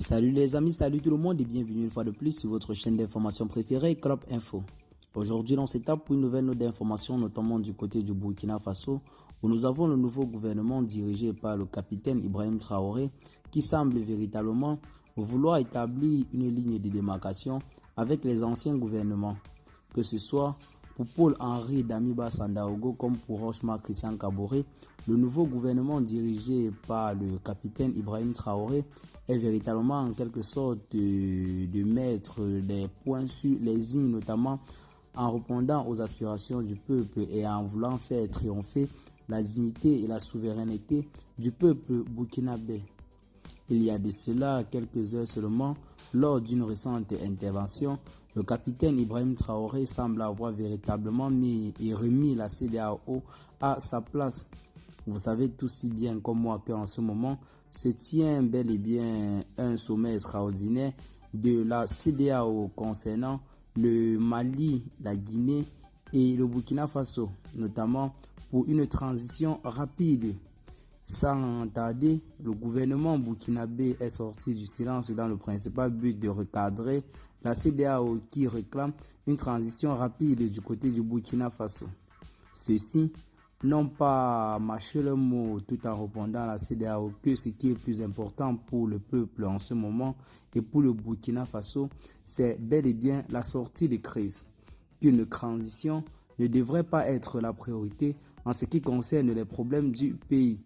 Salut les amis, salut tout le monde et bienvenue une fois de plus sur votre chaîne d'information préférée, Club Info. Aujourd'hui, on s'étape pour une nouvelle note d'information, notamment du côté du Burkina Faso, où nous avons le nouveau gouvernement dirigé par le capitaine Ibrahim Traoré, qui semble véritablement vouloir établir une ligne de démarcation avec les anciens gouvernements, que ce soit pour Paul-Henri Damiba Sandaogo comme pour Rochemar Christian Kaboré. Le nouveau gouvernement dirigé par le capitaine Ibrahim Traoré est véritablement en quelque sorte de mettre des points sur les i, notamment en répondant aux aspirations du peuple et en voulant faire triompher la dignité et la souveraineté du peuple burkinabé. Il y a de cela quelques heures seulement, lors d'une récente intervention, le capitaine Ibrahim Traoré semble avoir véritablement mis et remis la CEDEAO à sa place. Vous savez tout si bien comme moi qu'en ce moment se tient bel et bien un sommet extraordinaire de la CEDEAO concernant le Mali, la Guinée et le Burkina Faso, notamment pour une transition rapide. Sans tarder, le gouvernement burkinabé est sorti du silence dans le principal but de recadrer la CEDEAO qui réclame une transition rapide du côté du Burkina Faso. Ceux-ci n'ont pas mâché le mot tout en répondant à la CEDEAO que ce qui est plus important pour le peuple en ce moment et pour le Burkina Faso, c'est bel et bien la sortie de crise. Qu'une transition ne devrait pas être la priorité en ce qui concerne les problèmes du pays.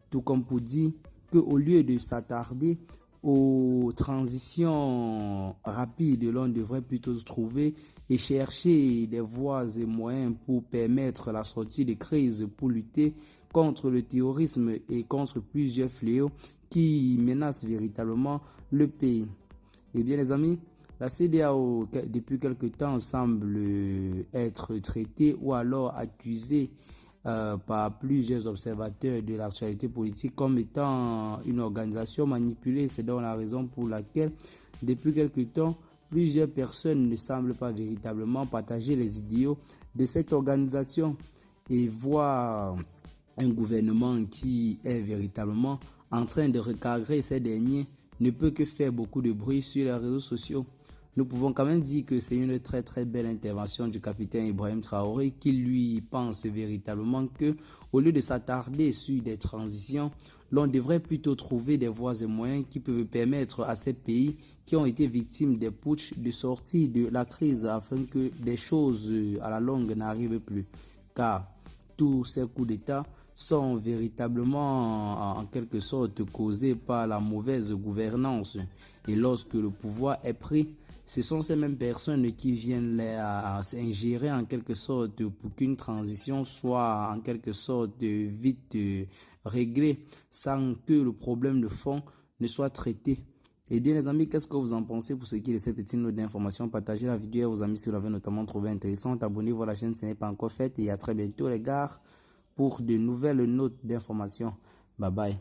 Tout comme pour dire qu'au lieu de s'attarder aux transitions rapides, l'on devrait plutôt se trouver et chercher des voies et moyens pour permettre la sortie de crise, pour lutter contre le terrorisme et contre plusieurs fléaux qui menacent véritablement le pays. Eh bien les amis, la CEDEAO depuis quelque temps semble être traitée ou alors accusée par plusieurs observateurs de l'actualité politique comme étant une organisation manipulée. C'est donc la raison pour laquelle, depuis quelque temps, plusieurs personnes ne semblent pas véritablement partager les idéaux de cette organisation et voir un gouvernement qui est véritablement en train de recadrer ces derniers ne peut que faire beaucoup de bruit sur les réseaux sociaux. Nous pouvons quand même dire que c'est une très belle intervention du capitaine Ibrahim Traoré qui lui pense véritablement que au lieu de s'attarder sur des transitions, l'on devrait plutôt trouver des voies et moyens qui peuvent permettre à ces pays qui ont été victimes des putschs de sortir de la crise afin que des choses à la longue n'arrivent plus. Car tous ces coups d'État sont véritablement en quelque sorte causés par la mauvaise gouvernance. Et lorsque le pouvoir est pris, ce sont ces mêmes personnes qui viennent s'ingérer en quelque sorte pour qu'une transition soit en quelque sorte vite réglée sans que le problème de fond ne soit traité. Eh bien les amis, qu'est-ce que vous en pensez pour ce qui est de cette petite note d'information? Partagez la vidéo à vos amis si vous l'avez notamment trouvé intéressante. Abonnez-vous à la chaîne si ce n'est pas encore fait et à très bientôt les gars pour de nouvelles notes d'information. Bye bye.